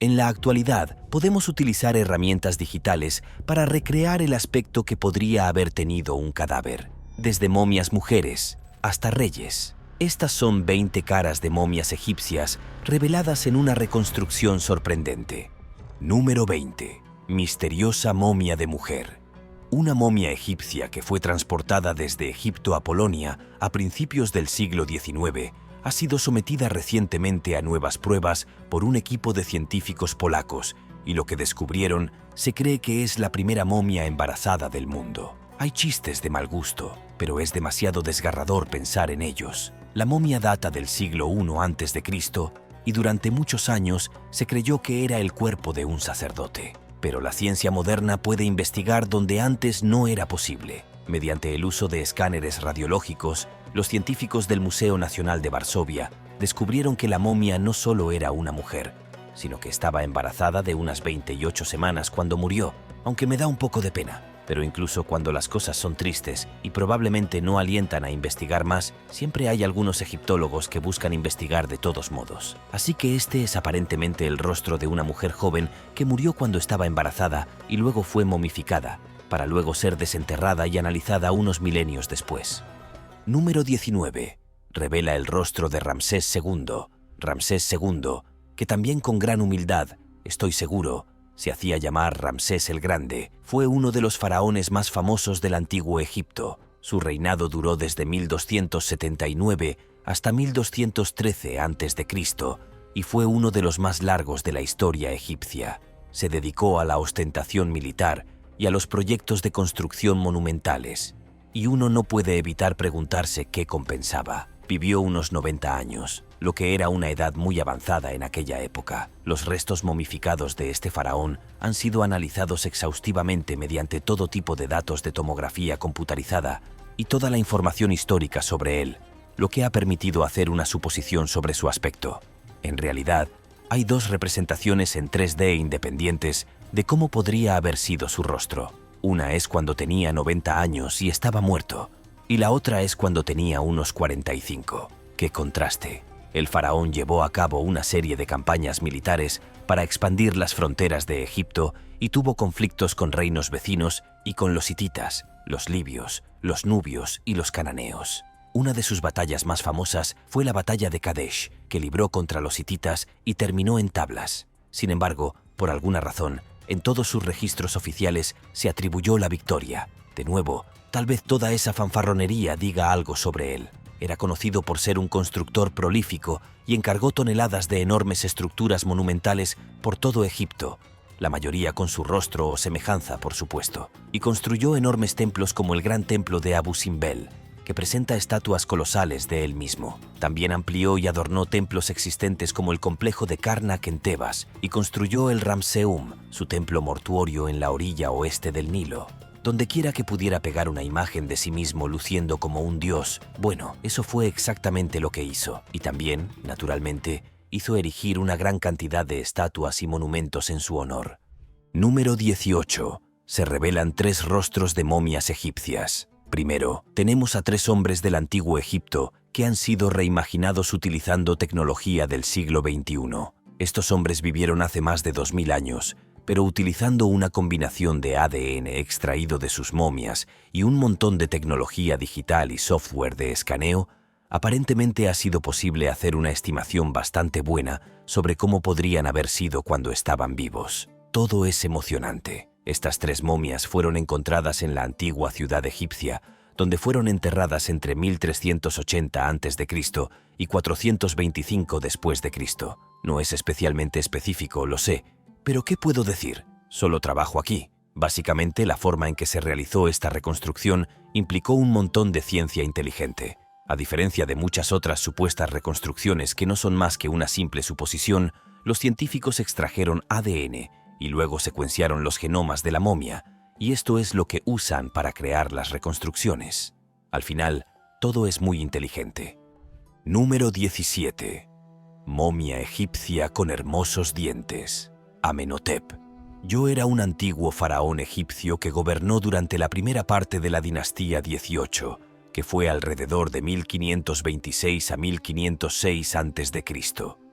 En la actualidad, podemos utilizar herramientas digitales para recrear el aspecto que podría haber tenido un cadáver, desde momias mujeres hasta reyes. Estas son 20 caras de momias egipcias reveladas en una reconstrucción sorprendente. Número 20. Misteriosa momia de mujer. Una momia egipcia que fue transportada desde Egipto a Polonia a principios del siglo XIX ha sido sometida recientemente a nuevas pruebas por un equipo de científicos polacos, y lo que descubrieron se cree que es la primera momia embarazada del mundo. Hay chistes de mal gusto, pero es demasiado desgarrador pensar en ellos. La momia data del siglo I a.C. y durante muchos años se creyó que era el cuerpo de un sacerdote. Pero la ciencia moderna puede investigar donde antes no era posible. Mediante el uso de escáneres radiológicos, los científicos del Museo Nacional de Varsovia descubrieron que la momia no solo era una mujer, sino que estaba embarazada de unas 28 semanas cuando murió, aunque me da un poco de pena. Pero incluso cuando las cosas son tristes y probablemente no alientan a investigar más, siempre hay algunos egiptólogos que buscan investigar de todos modos. Así que este es aparentemente el rostro de una mujer joven que murió cuando estaba embarazada y luego fue momificada, para luego ser desenterrada y analizada unos milenios después. Número 19. Revela el rostro de Ramsés II. Ramsés II, que también con gran humildad, estoy seguro, se hacía llamar Ramsés el Grande, fue uno de los faraones más famosos del antiguo Egipto. Su reinado duró desde 1279 hasta 1213 a.C. y fue uno de los más largos de la historia egipcia. Se dedicó a la ostentación militar y a los proyectos de construcción monumentales, y uno no puede evitar preguntarse qué compensaba. Vivió unos 90 años, lo que era una edad muy avanzada en aquella época. Los restos momificados de este faraón han sido analizados exhaustivamente mediante todo tipo de datos de tomografía computarizada y toda la información histórica sobre él, lo que ha permitido hacer una suposición sobre su aspecto. En realidad, hay dos representaciones en 3D independientes de cómo podría haber sido su rostro. Una es cuando tenía 90 años y estaba muerto, y la otra es cuando tenía unos 45. ¡Qué contraste! El faraón llevó a cabo una serie de campañas militares para expandir las fronteras de Egipto y tuvo conflictos con reinos vecinos y con los hititas, los libios, los nubios y los cananeos. Una de sus batallas más famosas fue la batalla de Kadesh, que libró contra los hititas y terminó en tablas. Sin embargo, por alguna razón, en todos sus registros oficiales se atribuyó la victoria. De nuevo, tal vez toda esa fanfarronería diga algo sobre él. Era conocido por ser un constructor prolífico y encargó toneladas de enormes estructuras monumentales por todo Egipto, la mayoría con su rostro o semejanza, por supuesto, y construyó enormes templos como el gran templo de Abu Simbel, que presenta estatuas colosales de él mismo. También amplió y adornó templos existentes como el complejo de Karnak en Tebas y construyó el Ramseum, su templo mortuorio en la orilla oeste del Nilo. Donde quiera que pudiera pegar una imagen de sí mismo luciendo como un dios, bueno, eso fue exactamente lo que hizo. Y también, naturalmente, hizo erigir una gran cantidad de estatuas y monumentos en su honor. Número 18. Se revelan 3 rostros de momias egipcias. Primero, tenemos a 3 hombres del antiguo Egipto que han sido reimaginados utilizando tecnología del siglo XXI. Estos hombres vivieron hace más de 2000 años, pero utilizando una combinación de ADN extraído de sus momias y un montón de tecnología digital y software de escaneo, aparentemente ha sido posible hacer una estimación bastante buena sobre cómo podrían haber sido cuando estaban vivos. Todo es emocionante. Estas 3 momias fueron encontradas en la antigua ciudad egipcia, donde fueron enterradas entre 1380 a.C. y 425 después de Cristo. No es especialmente específico, lo sé, pero ¿qué puedo decir? Solo trabajo aquí. Básicamente, la forma en que se realizó esta reconstrucción implicó un montón de ciencia inteligente. A diferencia de muchas otras supuestas reconstrucciones que no son más que una simple suposición, los científicos extrajeron ADN y luego secuenciaron los genomas de la momia, y esto es lo que usan para crear las reconstrucciones. Al final, todo es muy inteligente. Número 17. Momia egipcia con hermosos dientes. Amenhotep. Yo era un antiguo faraón egipcio que gobernó durante la primera parte de la dinastía 18, que fue alrededor de 1526 a 1506 a.C.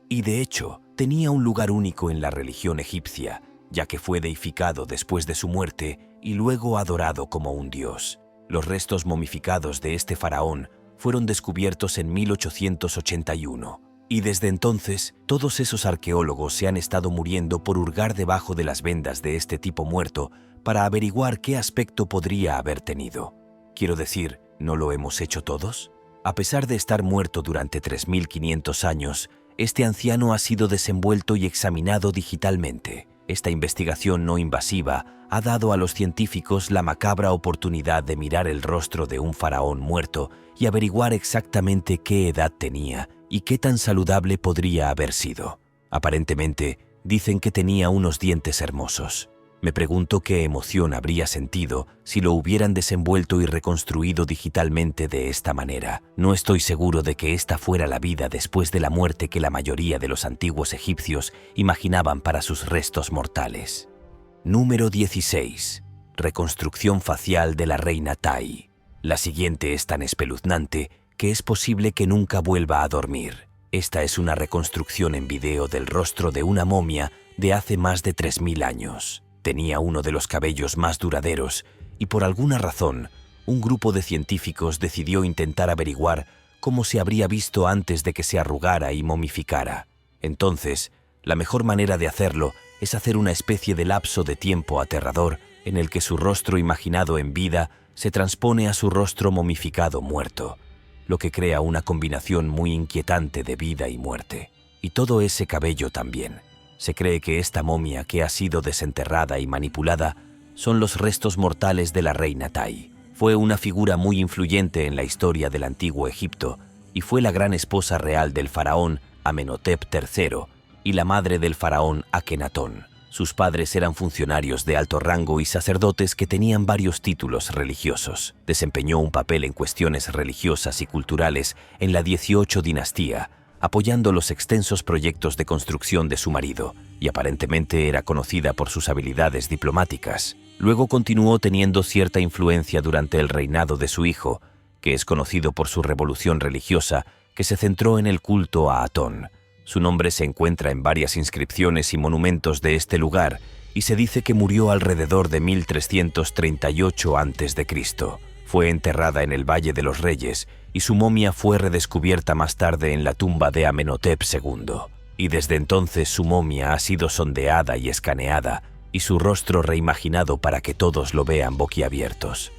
Y de hecho, tenía un lugar único en la religión egipcia, ya que fue deificado después de su muerte y luego adorado como un dios. Los restos momificados de este faraón fueron descubiertos en 1881, y desde entonces todos esos arqueólogos se han estado muriendo por hurgar debajo de las vendas de este tipo muerto para averiguar qué aspecto podría haber tenido. Quiero decir, ¿no lo hemos hecho todos? A pesar de estar muerto durante 3.500 años, este anciano ha sido desenvuelto y examinado digitalmente. Esta investigación no invasiva ha dado a los científicos la macabra oportunidad de mirar el rostro de un faraón muerto y averiguar exactamente qué edad tenía y qué tan saludable podría haber sido. Aparentemente, dicen que tenía unos dientes hermosos. Me pregunto qué emoción habría sentido si lo hubieran desenvuelto y reconstruido digitalmente de esta manera. No estoy seguro de que esta fuera la vida después de la muerte que la mayoría de los antiguos egipcios imaginaban para sus restos mortales. Número 16. Reconstrucción facial de la reina Tai. La siguiente es tan espeluznante que es posible que nunca vuelva a dormir. Esta es una reconstrucción en video del rostro de una momia de hace más de 3.000 años. Tenía uno de los cabellos más duraderos y por alguna razón, un grupo de científicos decidió intentar averiguar cómo se habría visto antes de que se arrugara y momificara. Entonces, la mejor manera de hacerlo es hacer una especie de lapso de tiempo aterrador en el que su rostro imaginado en vida se transpone a su rostro momificado muerto, lo que crea una combinación muy inquietante de vida y muerte. Y todo ese cabello también. Se cree que esta momia que ha sido desenterrada y manipulada son los restos mortales de la reina Tai. Fue una figura muy influyente en la historia del antiguo Egipto y fue la gran esposa real del faraón Amenhotep III y la madre del faraón Akenatón. Sus padres eran funcionarios de alto rango y sacerdotes que tenían varios títulos religiosos. Desempeñó un papel en cuestiones religiosas y culturales en la 18 dinastía, apoyando los extensos proyectos de construcción de su marido, y aparentemente era conocida por sus habilidades diplomáticas. Luego continuó teniendo cierta influencia durante el reinado de su hijo, que es conocido por su revolución religiosa que se centró en el culto a Atón. Su nombre se encuentra en varias inscripciones y monumentos de este lugar, y se dice que murió alrededor de 1338 a.C. Fue enterrada en el Valle de los Reyes y su momia fue redescubierta más tarde en la tumba de Amenhotep II. Y desde entonces su momia ha sido sondeada y escaneada y su rostro reimaginado para que todos lo vean boquiabiertos.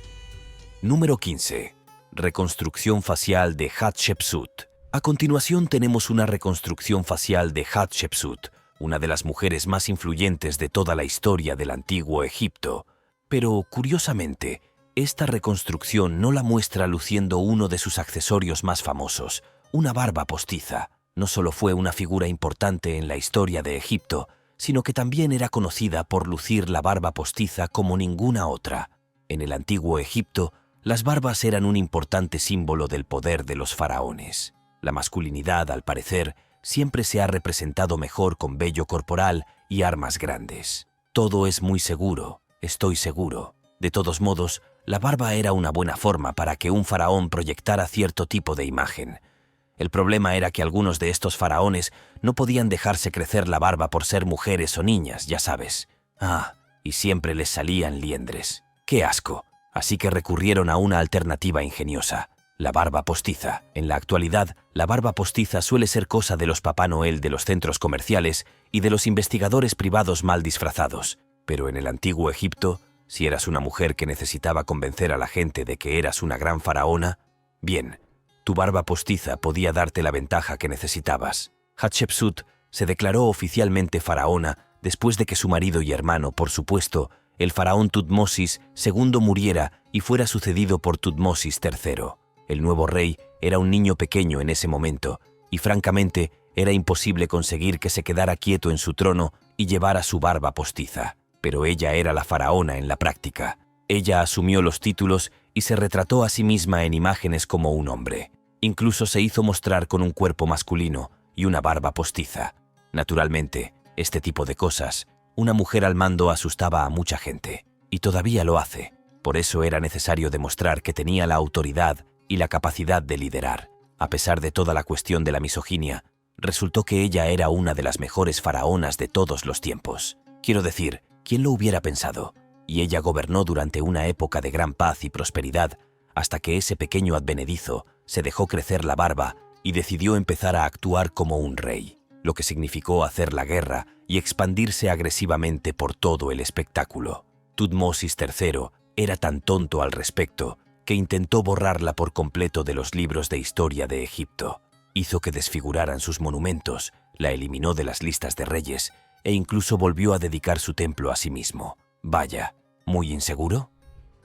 Número 15. Reconstrucción facial de Hatshepsut. A continuación tenemos una reconstrucción facial de Hatshepsut, una de las mujeres más influyentes de toda la historia del antiguo Egipto. Pero, curiosamente, esta reconstrucción no la muestra luciendo uno de sus accesorios más famosos, una barba postiza. No solo fue una figura importante en la historia de Egipto, sino que también era conocida por lucir la barba postiza como ninguna otra. En el antiguo Egipto, las barbas eran un importante símbolo del poder de los faraones. La masculinidad, al parecer, siempre se ha representado mejor con vello corporal y armas grandes. Todo es muy seguro, estoy seguro. De todos modos, la barba era una buena forma para que un faraón proyectara cierto tipo de imagen. El problema era que algunos de estos faraones no podían dejarse crecer la barba por ser mujeres o niñas, ya sabes. Y siempre les salían liendres. ¡Qué asco! Así que recurrieron a una alternativa ingeniosa, la barba postiza. En la actualidad, la barba postiza suele ser cosa de los Papá Noel de los centros comerciales y de los investigadores privados mal disfrazados. Pero en el antiguo Egipto, si eras una mujer que necesitaba convencer a la gente de que eras una gran faraona, bien, tu barba postiza podía darte la ventaja que necesitabas. Hatshepsut se declaró oficialmente faraona después de que su marido y hermano, por supuesto, el faraón Tutmosis II muriera y fuera sucedido por Tutmosis III. El nuevo rey era un niño pequeño en ese momento, y francamente era imposible conseguir que se quedara quieto en su trono y llevara su barba postiza. Pero ella era la faraona en la práctica. Ella asumió los títulos y se retrató a sí misma en imágenes como un hombre. Incluso se hizo mostrar con un cuerpo masculino y una barba postiza. Naturalmente, este tipo de cosas, una mujer al mando asustaba a mucha gente, y todavía lo hace. Por eso era necesario demostrar que tenía la autoridad y la capacidad de liderar. A pesar de toda la cuestión de la misoginia, Resultó que ella era una de las mejores faraonas de todos los tiempos. Quiero decir, ¿quién lo hubiera pensado? Y ella gobernó durante una época de gran paz y prosperidad, hasta que ese pequeño advenedizo se dejó crecer la barba y decidió empezar a actuar como un rey, lo que significó hacer la guerra y expandirse agresivamente por todo el espectáculo. Tutmosis III era tan tonto al respecto que intentó borrarla por completo de los libros de historia de Egipto. Hizo que desfiguraran sus monumentos, la eliminó de las listas de reyes e incluso volvió a dedicar su templo a sí mismo. Vaya, ¿muy inseguro?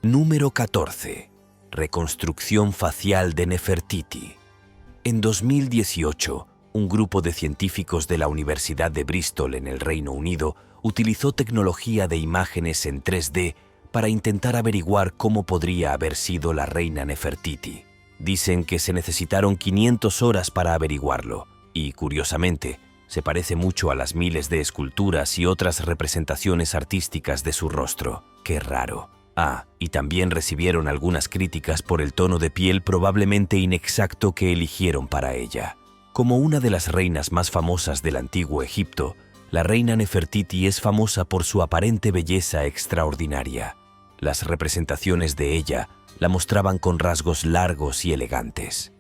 Número 14. Reconstrucción facial de Nefertiti. En 2018, un grupo de científicos de la Universidad de Bristol en el Reino Unido utilizó tecnología de imágenes en 3D para intentar averiguar cómo podría haber sido la reina Nefertiti. Dicen que se necesitaron 500 horas para averiguarlo, y, curiosamente, se parece mucho a las miles de esculturas y otras representaciones artísticas de su rostro. ¡Qué raro! Y también recibieron algunas críticas por el tono de piel probablemente inexacto que eligieron para ella. Como una de las reinas más famosas del antiguo Egipto, la reina Nefertiti es famosa por su aparente belleza extraordinaria. Las representaciones de ella la mostraban con rasgos largos y elegantes.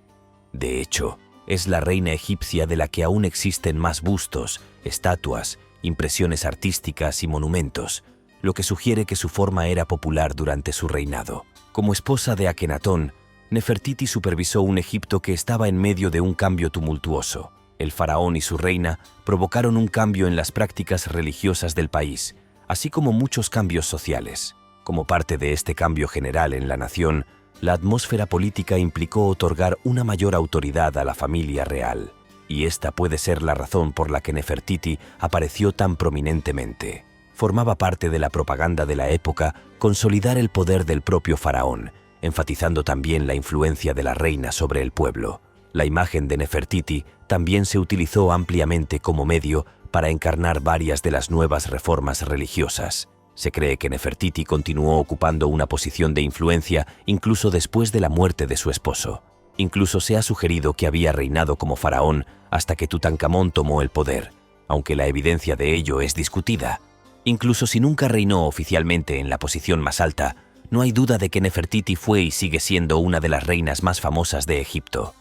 De hecho, es la reina egipcia de la que aún existen más bustos, estatuas, impresiones artísticas y monumentos, lo que sugiere que su forma era popular durante su reinado. Como esposa de Akenatón, Nefertiti supervisó un Egipto que estaba en medio de un cambio tumultuoso. El faraón y su reina provocaron un cambio en las prácticas religiosas del país, así como muchos cambios sociales. Como parte de este cambio general en la nación, la atmósfera política implicó otorgar una mayor autoridad a la familia real, y esta puede ser la razón por la que Nefertiti apareció tan prominentemente. Formaba parte de la propaganda de la época consolidar el poder del propio faraón, enfatizando también la influencia de la reina sobre el pueblo. La imagen de Nefertiti también se utilizó ampliamente como medio para encarnar varias de las nuevas reformas religiosas. Se cree que Nefertiti continuó ocupando una posición de influencia incluso después de la muerte de su esposo. Incluso se ha sugerido que había reinado como faraón hasta que Tutankamón tomó el poder, aunque la evidencia de ello es discutida. Incluso si nunca reinó oficialmente en la posición más alta, no hay duda de que Nefertiti fue y sigue siendo una de las reinas más famosas de Egipto.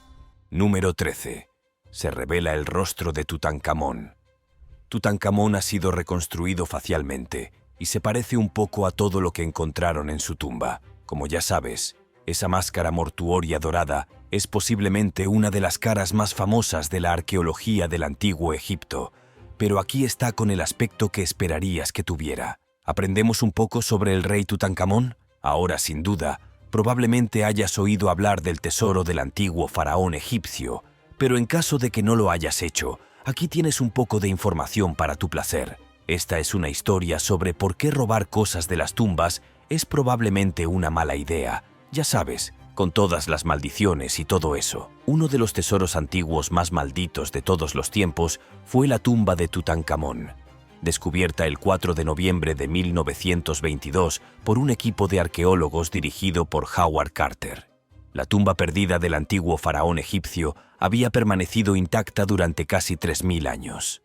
Número 13. Se revela el rostro de Tutankamón. Tutankamón ha sido reconstruido facialmente y se parece un poco a todo lo que encontraron en su tumba. Como ya sabes, esa máscara mortuoria dorada es posiblemente una de las caras más famosas de la arqueología del antiguo Egipto, pero aquí está con el aspecto que esperarías que tuviera. ¿Aprendemos un poco sobre el rey Tutankamón? Ahora, sin duda, probablemente hayas oído hablar del tesoro del antiguo faraón egipcio, pero en caso de que no lo hayas hecho, aquí tienes un poco de información para tu placer. Esta es una historia sobre por qué robar cosas de las tumbas es probablemente una mala idea. Ya sabes, con todas las maldiciones y todo eso. Uno de los tesoros antiguos más malditos de todos los tiempos fue la tumba de Tutankamón, descubierta el 4 de noviembre de 1922 por un equipo de arqueólogos dirigido por Howard Carter. La tumba perdida del antiguo faraón egipcio había permanecido intacta durante casi 3000 años.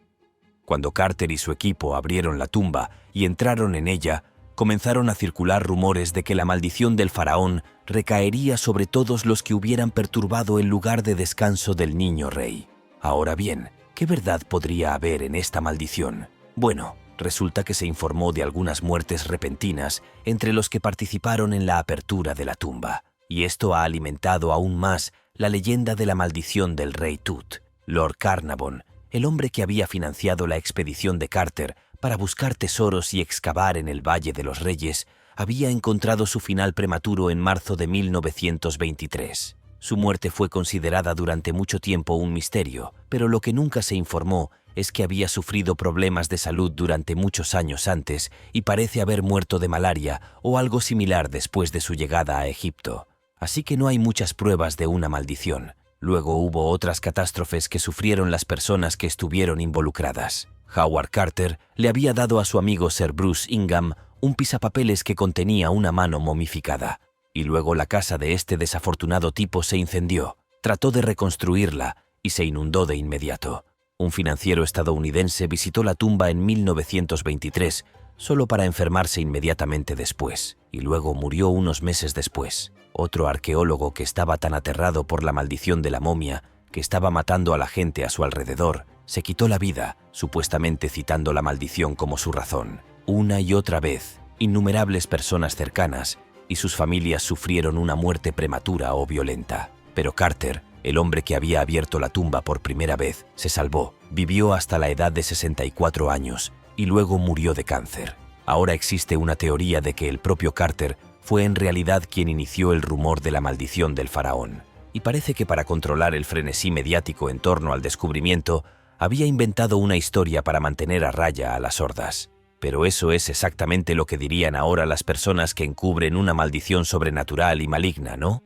Cuando Carter y su equipo abrieron la tumba y entraron en ella, comenzaron a circular rumores de que la maldición del faraón recaería sobre todos los que hubieran perturbado el lugar de descanso del niño rey. Ahora bien, ¿qué verdad podría haber en esta maldición? Bueno, resulta que se informó de algunas muertes repentinas entre los que participaron en la apertura de la tumba, y esto ha alimentado aún más la leyenda de la maldición del rey Tut. Lord Carnarvon, el hombre que había financiado la expedición de Carter para buscar tesoros y excavar en el Valle de los Reyes, había encontrado su final prematuro en marzo de 1923. Su muerte fue considerada durante mucho tiempo un misterio, pero lo que nunca se informó es que había sufrido problemas de salud durante muchos años antes y parece haber muerto de malaria o algo similar después de su llegada a Egipto. Así que no hay muchas pruebas de una maldición. Luego hubo otras catástrofes que sufrieron las personas que estuvieron involucradas. Howard Carter le había dado a su amigo Sir Bruce Ingham un pisapapeles que contenía una mano momificada. Y luego la casa de este desafortunado tipo se incendió. Trató de reconstruirla y se inundó de inmediato. Un financiero estadounidense visitó la tumba en 1923 solo para enfermarse inmediatamente después, y luego murió unos meses después. Otro arqueólogo que estaba tan aterrado por la maldición de la momia, que estaba matando a la gente a su alrededor, se quitó la vida, supuestamente citando la maldición como su razón. Una y otra vez, innumerables personas cercanas y sus familias sufrieron una muerte prematura o violenta. Pero Carter, el hombre que había abierto la tumba por primera vez, se salvó, vivió hasta la edad de 64 años y luego murió de cáncer. Ahora existe una teoría de que el propio Carter fue en realidad quien inició el rumor de la maldición del faraón. Y parece que para controlar el frenesí mediático en torno al descubrimiento, había inventado una historia para mantener a raya a las hordas. Pero eso es exactamente lo que dirían ahora las personas que encubren una maldición sobrenatural y maligna, ¿no?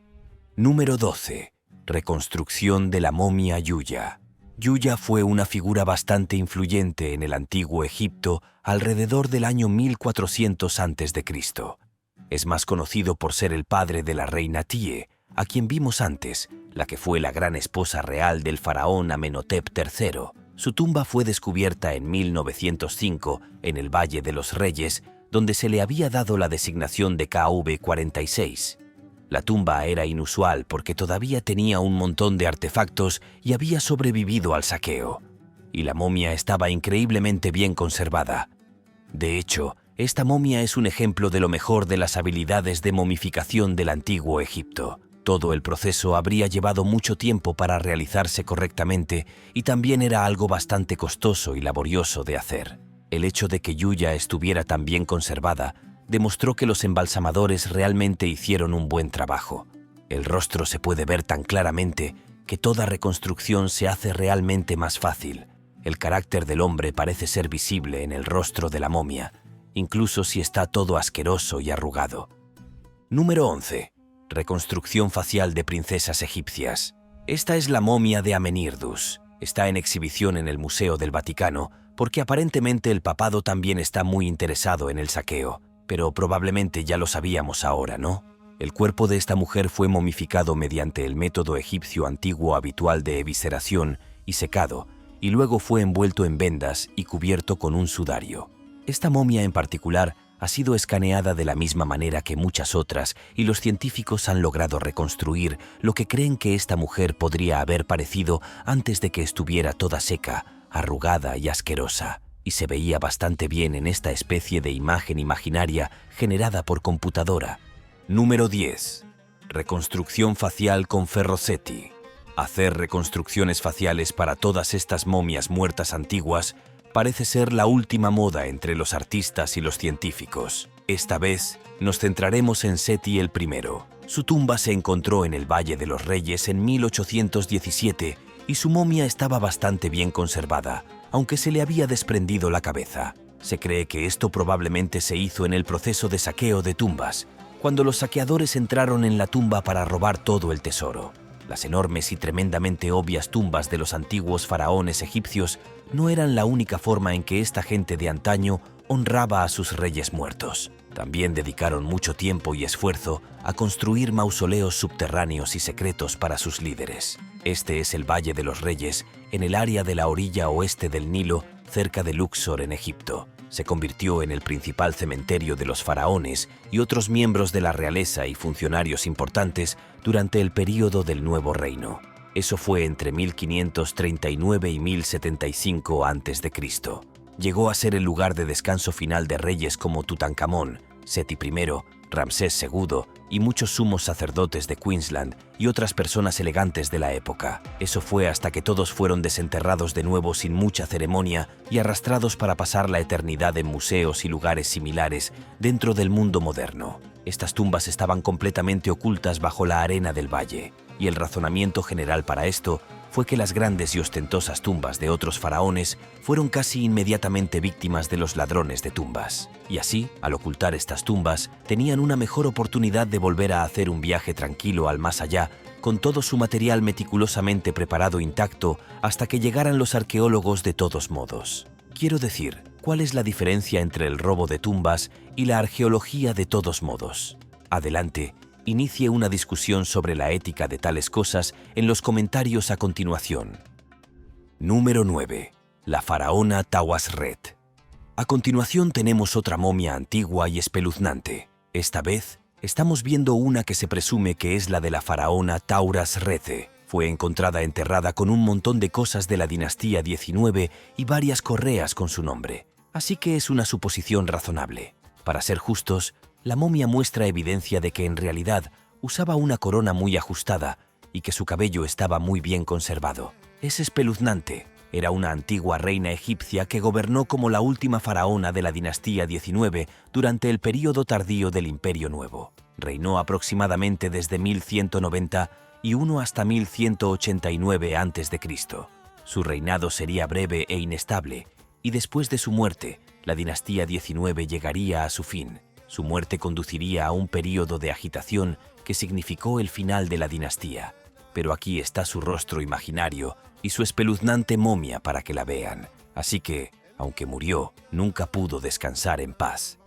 Número 12. Reconstrucción de la momia Yuya. Yuya fue una figura bastante influyente en el antiguo Egipto alrededor del año 1400 a.C. Es más conocido por ser el padre de la reina Tie, a quien vimos antes, la que fue la gran esposa real del faraón Amenhotep III. Su tumba fue descubierta en 1905 en el Valle de los Reyes, donde se le había dado la designación de KV-46. La tumba era inusual porque todavía tenía un montón de artefactos y había sobrevivido al saqueo. Y la momia estaba increíblemente bien conservada. De hecho, esta momia es un ejemplo de lo mejor de las habilidades de momificación del antiguo Egipto. Todo el proceso habría llevado mucho tiempo para realizarse correctamente y también era algo bastante costoso y laborioso de hacer. El hecho de que Yuya estuviera tan bien conservada demostró que los embalsamadores realmente hicieron un buen trabajo. El rostro se puede ver tan claramente que toda reconstrucción se hace realmente más fácil. El carácter del hombre parece ser visible en el rostro de la momia, incluso si está todo asqueroso y arrugado. Número 11. Reconstrucción facial de princesas egipcias. Esta es la momia de Amenhirdus. Está en exhibición en el Museo del Vaticano porque aparentemente el papado también está muy interesado en el saqueo. Pero probablemente ya lo sabíamos ahora, ¿no? El cuerpo de esta mujer fue momificado mediante el método egipcio antiguo habitual de evisceración y secado, y luego fue envuelto en vendas y cubierto con un sudario. Esta momia en particular ha sido escaneada de la misma manera que muchas otras y los científicos han logrado reconstruir lo que creen que esta mujer podría haber parecido antes de que estuviera toda seca, arrugada y asquerosa. Y se veía bastante bien en esta especie de imagen imaginaria generada por computadora. Número 10. Reconstrucción facial con Ferrosetti. Hacer reconstrucciones faciales para todas estas momias muertas antiguas parece ser la última moda entre los artistas y los científicos. Esta vez nos centraremos en Seti el I. Su tumba se encontró en el Valle de los Reyes en 1817 y su momia estaba bastante bien conservada, aunque se le había desprendido la cabeza. Se cree que esto probablemente se hizo en el proceso de saqueo de tumbas, cuando los saqueadores entraron en la tumba para robar todo el tesoro. Las enormes y tremendamente obvias tumbas de los antiguos faraones egipcios no eran la única forma en que esta gente de antaño honraba a sus reyes muertos. También dedicaron mucho tiempo y esfuerzo a construir mausoleos subterráneos y secretos para sus líderes. Este es el Valle de los Reyes, en el área de la orilla oeste del Nilo, cerca de Luxor en Egipto. Se convirtió en el principal cementerio de los faraones y otros miembros de la realeza y funcionarios importantes durante el período del Nuevo Reino. Eso fue entre 1539 y 1075 a.C. Llegó a ser el lugar de descanso final de reyes como Tutankamón, Seti I, Ramsés II y muchos sumos sacerdotes de Queensland y otras personas elegantes de la época. Eso fue hasta que todos fueron desenterrados de nuevo sin mucha ceremonia y arrastrados para pasar la eternidad en museos y lugares similares dentro del mundo moderno. Estas tumbas estaban completamente ocultas bajo la arena del valle, y el razonamiento general para esto fue que las grandes y ostentosas tumbas de otros faraones fueron casi inmediatamente víctimas de los ladrones de tumbas. Y así, al ocultar estas tumbas, tenían una mejor oportunidad de volver a hacer un viaje tranquilo al más allá, con todo su material meticulosamente preparado intacto hasta que llegaran los arqueólogos de todos modos. Quiero decir, ¿cuál es la diferencia entre el robo de tumbas y la arqueología de todos modos? Adelante. Inicie una discusión sobre la ética de tales cosas en los comentarios a continuación. Número 9. La faraona Tawasret. A continuación tenemos otra momia antigua y espeluznante. Esta vez, estamos viendo una que se presume que es la de la faraona Taurasrete. Fue encontrada enterrada con un montón de cosas de la dinastía 19 y varias correas con su nombre. Así que es una suposición razonable. Para ser justos, la momia muestra evidencia de que en realidad usaba una corona muy ajustada y que su cabello estaba muy bien conservado. Es espeluznante. Era una antigua reina egipcia que gobernó como la última faraona de la dinastía 19 durante el período tardío del Imperio Nuevo. Reinó aproximadamente desde 1191 hasta 1189 a.C. Su reinado sería breve e inestable, y después de su muerte, la dinastía 19 llegaría a su fin. Su muerte conduciría a un período de agitación que significó el final de la dinastía. Pero aquí está su rostro imaginario y su espeluznante momia para que la vean. Así que, aunque murió, nunca pudo descansar en paz.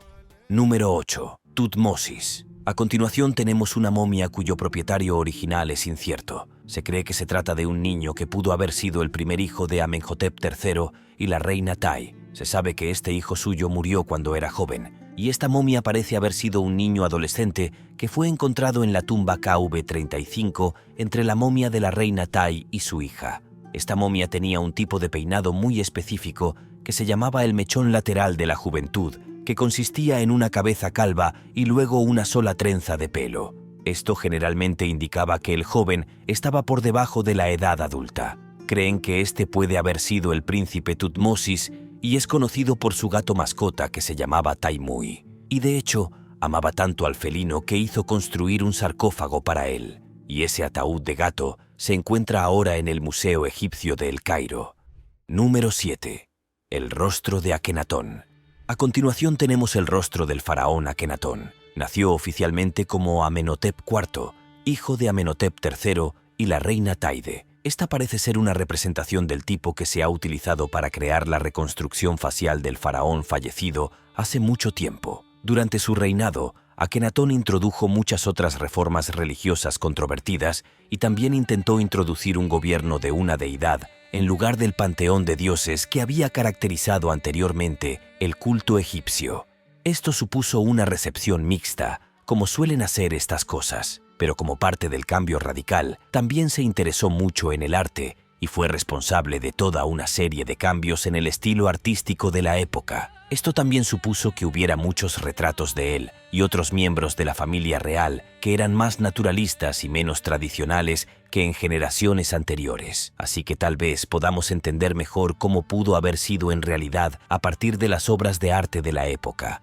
Número 8. Tutmosis. A continuación tenemos una momia cuyo propietario original es incierto. Se cree que se trata de un niño que pudo haber sido el primer hijo de Amenhotep III y la reina Tai. Se sabe que este hijo suyo murió cuando era joven, y esta momia parece haber sido un niño adolescente que fue encontrado en la tumba KV35 entre la momia de la reina Tai y su hija. Esta momia tenía un tipo de peinado muy específico que se llamaba el mechón lateral de la juventud, que consistía en una cabeza calva y luego una sola trenza de pelo. Esto generalmente indicaba que el joven estaba por debajo de la edad adulta. Creen que este puede haber sido el príncipe Tutmosis y es conocido por su gato mascota que se llamaba Taimui. Y de hecho, amaba tanto al felino que hizo construir un sarcófago para él. Y ese ataúd de gato se encuentra ahora en el Museo Egipcio de El Cairo. Número 7. El rostro de Akenatón. A continuación tenemos el rostro del faraón Akenatón. Nació oficialmente como Amenhotep IV, hijo de Amenhotep III y la reina Taide. Esta parece ser una representación del tipo que se ha utilizado para crear la reconstrucción facial del faraón fallecido hace mucho tiempo. Durante su reinado, Akenatón introdujo muchas otras reformas religiosas controvertidas y también intentó introducir un gobierno de una deidad en lugar del panteón de dioses que había caracterizado anteriormente el culto egipcio. Esto supuso una recepción mixta, como suelen hacer estas cosas, pero como parte del cambio radical, también se interesó mucho en el arte y fue responsable de toda una serie de cambios en el estilo artístico de la época. Esto también supuso que hubiera muchos retratos de él y otros miembros de la familia real que eran más naturalistas y menos tradicionales que en generaciones anteriores. Así que tal vez podamos entender mejor cómo pudo haber sido en realidad a partir de las obras de arte de la época.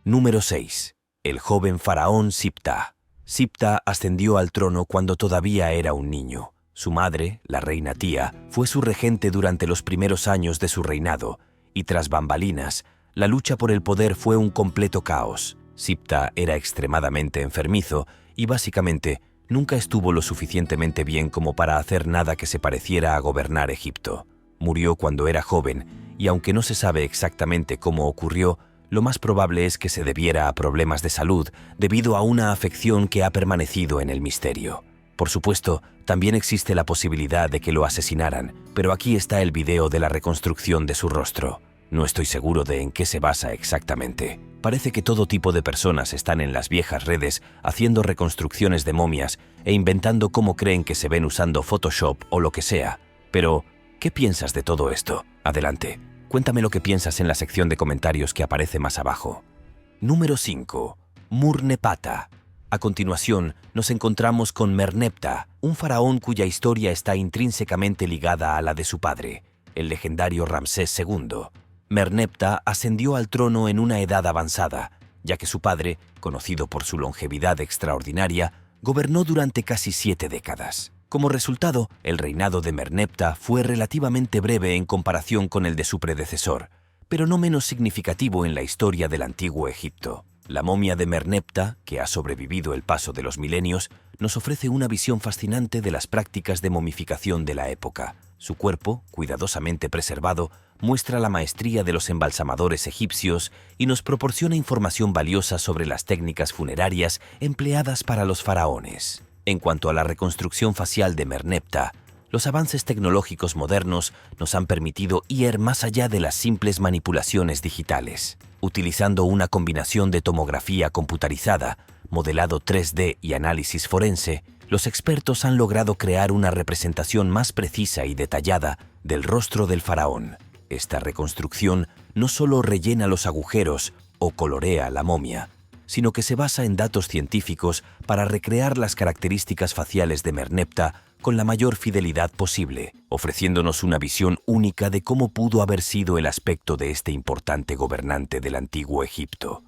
Número 6. El joven faraón Sipta. Sipta ascendió al trono cuando todavía era un niño. Su madre, la reina Tía, fue su regente durante los primeros años de su reinado, y tras bambalinas, la lucha por el poder fue un completo caos. Sipta era extremadamente enfermizo y básicamente nunca estuvo lo suficientemente bien como para hacer nada que se pareciera a gobernar Egipto. Murió cuando era joven y aunque no se sabe exactamente cómo ocurrió, lo más probable es que se debiera a problemas de salud debido a una afección que ha permanecido en el misterio. Por supuesto, también existe la posibilidad de que lo asesinaran, pero aquí está el video de la reconstrucción de su rostro. No estoy seguro de en qué se basa exactamente. Parece que todo tipo de personas están en las viejas redes haciendo reconstrucciones de momias e inventando cómo creen que se ven usando Photoshop o lo que sea. Pero, ¿qué piensas de todo esto? Adelante, cuéntame lo que piensas en la sección de comentarios que aparece más abajo. Número 5. Murnepata. A continuación, nos encontramos con Merneptah, un faraón cuya historia está intrínsecamente ligada a la de su padre, el legendario Ramsés II. Merneptah ascendió al trono en una edad avanzada, ya que su padre, conocido por su longevidad extraordinaria, gobernó durante casi 7 décadas. Como resultado, el reinado de Merneptah fue relativamente breve en comparación con el de su predecesor, pero no menos significativo en la historia del antiguo Egipto. La momia de Merneptah, que ha sobrevivido el paso de los milenios, nos ofrece una visión fascinante de las prácticas de momificación de la época. Su cuerpo, cuidadosamente preservado, muestra la maestría de los embalsamadores egipcios y nos proporciona información valiosa sobre las técnicas funerarias empleadas para los faraones. En cuanto a la reconstrucción facial de Merneptah, Los avances tecnológicos modernos nos han permitido ir más allá de las simples manipulaciones digitales. Utilizando una combinación de tomografía computarizada, modelado 3D y análisis forense, los expertos han logrado crear una representación más precisa y detallada del rostro del faraón. Esta reconstrucción no solo rellena los agujeros o colorea la momia, sino que se basa en datos científicos para recrear las características faciales de Merneptah con la mayor fidelidad posible, ofreciéndonos una visión única de cómo pudo haber sido el aspecto de este importante gobernante del antiguo Egipto.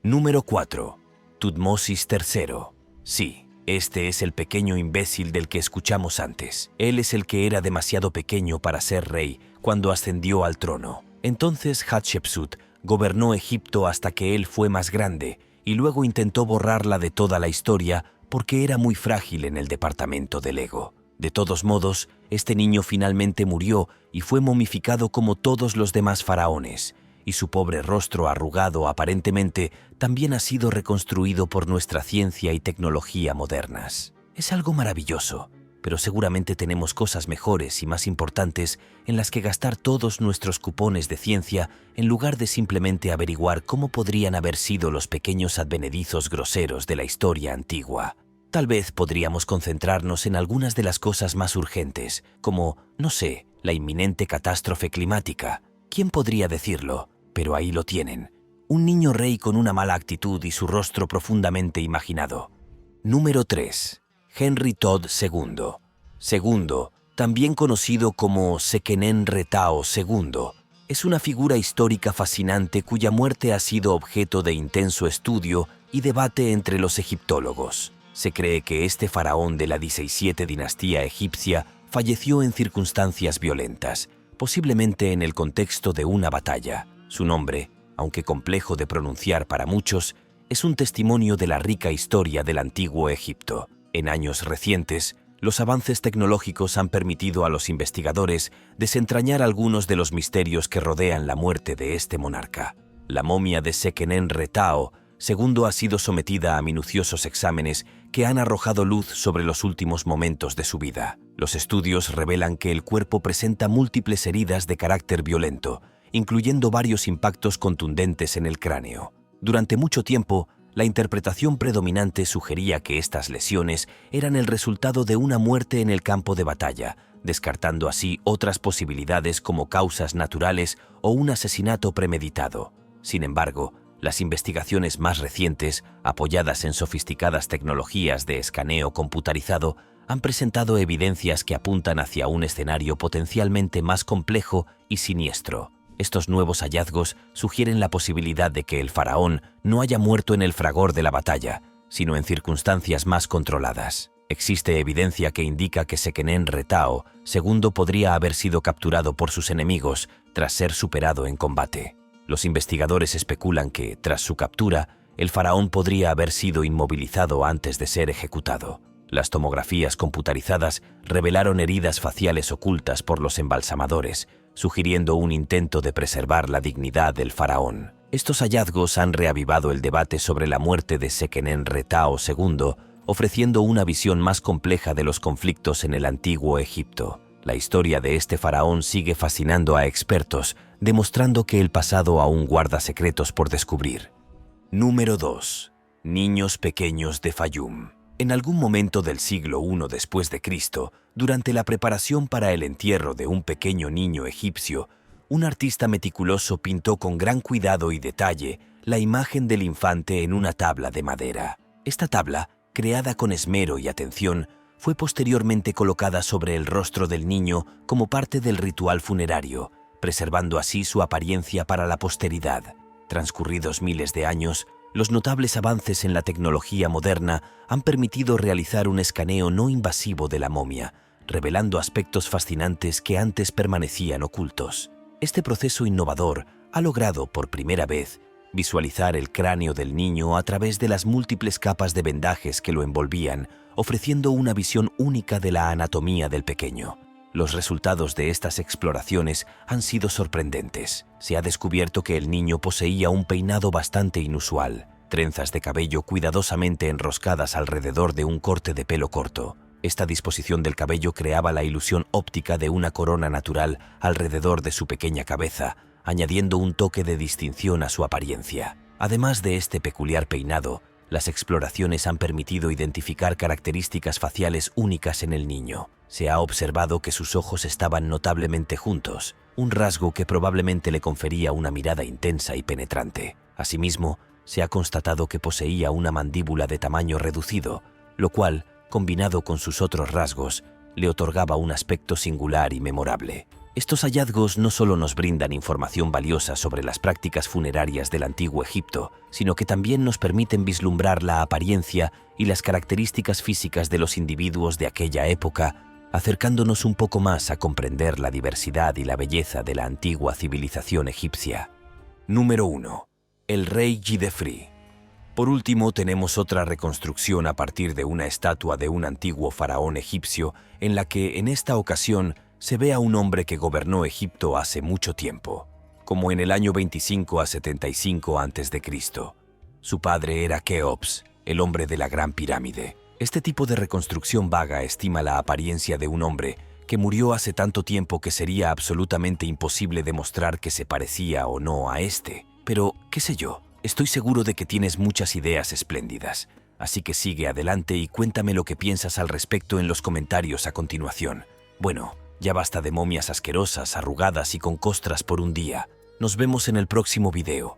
Número 4. Tutmosis III. Sí, este es el pequeño imbécil del que escuchamos antes. Él es el que era demasiado pequeño para ser rey cuando ascendió al trono. Entonces Hatshepsut gobernó Egipto hasta que él fue más grande y luego intentó borrarla de toda la historia porque era muy frágil en el departamento del ego. De todos modos, este niño finalmente murió y fue momificado como todos los demás faraones, y su pobre rostro arrugado aparentemente también ha sido reconstruido por nuestra ciencia y tecnología modernas. Es algo maravilloso, pero seguramente tenemos cosas mejores y más importantes en las que gastar todos nuestros cupones de ciencia en lugar de simplemente averiguar cómo podrían haber sido los pequeños advenedizos groseros de la historia antigua. Tal vez podríamos concentrarnos en algunas de las cosas más urgentes, como, no sé, la inminente catástrofe climática. ¿Quién podría decirlo? Pero ahí lo tienen. Un niño rey con una mala actitud y su rostro profundamente imaginado. Número 3. Henry Todd II. Segundo, también conocido como Seqenen-Retao II, es una figura histórica fascinante cuya muerte ha sido objeto de intenso estudio y debate entre los egiptólogos. Se cree que este faraón de la 17 dinastía egipcia falleció en circunstancias violentas, posiblemente en el contexto de una batalla. Su nombre, aunque complejo de pronunciar para muchos, es un testimonio de la rica historia del antiguo Egipto. En años recientes, los avances tecnológicos han permitido a los investigadores desentrañar algunos de los misterios que rodean la muerte de este monarca. La momia de Seqenen-Retao II ha sido sometida a minuciosos exámenes que han arrojado luz sobre los últimos momentos de su vida. Los estudios revelan que el cuerpo presenta múltiples heridas de carácter violento, incluyendo varios impactos contundentes en el cráneo. Durante mucho tiempo, la interpretación predominante sugería que estas lesiones eran el resultado de una muerte en el campo de batalla, descartando así otras posibilidades como causas naturales o un asesinato premeditado. Sin embargo, las investigaciones más recientes, apoyadas en sofisticadas tecnologías de escaneo computarizado, han presentado evidencias que apuntan hacia un escenario potencialmente más complejo y siniestro. Estos nuevos hallazgos sugieren la posibilidad de que el faraón no haya muerto en el fragor de la batalla, sino en circunstancias más controladas. Existe evidencia que indica que Seqenen-Retao II podría haber sido capturado por sus enemigos tras ser superado en combate. Los investigadores especulan que, tras su captura, el faraón podría haber sido inmovilizado antes de ser ejecutado. Las tomografías computarizadas revelaron heridas faciales ocultas por los embalsamadores, sugiriendo un intento de preservar la dignidad del faraón. Estos hallazgos han reavivado el debate sobre la muerte de Seqenen-Retao II, ofreciendo una visión más compleja de los conflictos en el antiguo Egipto. La historia de este faraón sigue fascinando a expertos, demostrando que el pasado aún guarda secretos por descubrir. Número 2. Niños pequeños de Fayum. En algún momento del siglo I después de Cristo, durante la preparación para el entierro de un pequeño niño egipcio, un artista meticuloso pintó con gran cuidado y detalle la imagen del infante en una tabla de madera. Esta tabla, creada con esmero y atención, fue posteriormente colocada sobre el rostro del niño como parte del ritual funerario, preservando así su apariencia para la posteridad. Transcurridos miles de años, los notables avances en la tecnología moderna han permitido realizar un escaneo no invasivo de la momia, revelando aspectos fascinantes que antes permanecían ocultos. Este proceso innovador ha logrado, por primera vez, visualizar el cráneo del niño a través de las múltiples capas de vendajes que lo envolvían, ofreciendo una visión única de la anatomía del pequeño. Los resultados de estas exploraciones han sido sorprendentes. Se ha descubierto que el niño poseía un peinado bastante inusual, trenzas de cabello cuidadosamente enroscadas alrededor de un corte de pelo corto, Esta disposición del cabello creaba la ilusión óptica de una corona natural alrededor de su pequeña cabeza, añadiendo un toque de distinción a su apariencia. Además de este peculiar peinado, las exploraciones han permitido identificar características faciales únicas en el niño. Se ha observado que sus ojos estaban notablemente juntos, un rasgo que probablemente le confería una mirada intensa y penetrante. Asimismo, se ha constatado que poseía una mandíbula de tamaño reducido, lo cual, combinado con sus otros rasgos, le otorgaba un aspecto singular y memorable. Estos hallazgos no solo nos brindan información valiosa sobre las prácticas funerarias del antiguo Egipto, sino que también nos permiten vislumbrar la apariencia y las características físicas de los individuos de aquella época, acercándonos un poco más a comprender la diversidad y la belleza de la antigua civilización egipcia. Número 1. El rey Djedefre. Por último, tenemos otra reconstrucción a partir de una estatua de un antiguo faraón egipcio, en la que, en esta ocasión, se ve a un hombre que gobernó Egipto hace mucho tiempo, como en el año 25 a 75 a.C. Su padre era Keops, el hombre de la Gran Pirámide. Este tipo de reconstrucción vaga estima la apariencia de un hombre que murió hace tanto tiempo que sería absolutamente imposible demostrar que se parecía o no a este. Pero, qué sé yo, estoy seguro de que tienes muchas ideas espléndidas, así que sigue adelante y cuéntame lo que piensas al respecto en los comentarios a continuación. Bueno, ya basta de momias asquerosas, arrugadas y con costras por un día. Nos vemos en el próximo video.